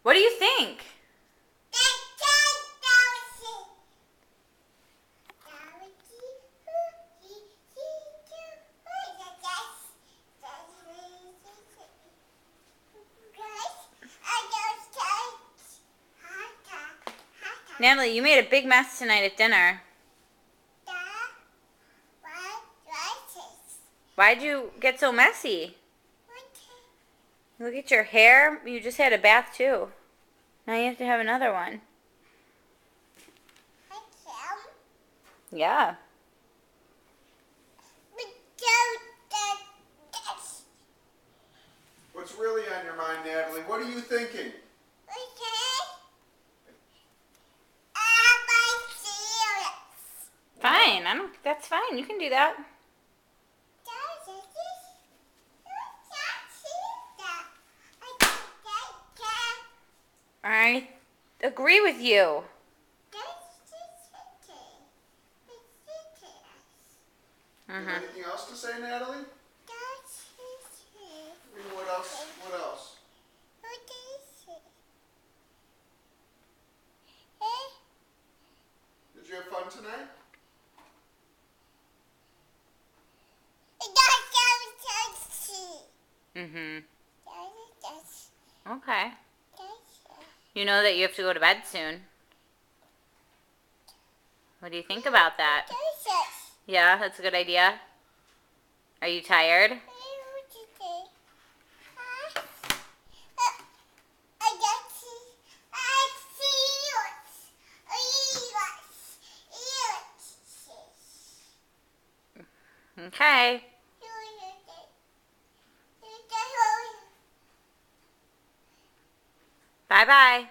What do you think? Natalie, you made a big mess tonight at dinner. Why'd you get so messy? Look at your hair. You just had a bath too. Now you have to have another one. Yeah. What's really on your mind, Natalie? What are you thinking? Fine. That's fine. You can do that. I agree with you. You have anything else to say, Natalie? I mean, what else? What else? Did you have fun tonight? Okay. You know that you have to go to bed soon. What do you think about that? Yeah, that's a good idea. Are you tired? Okay. Bye-bye.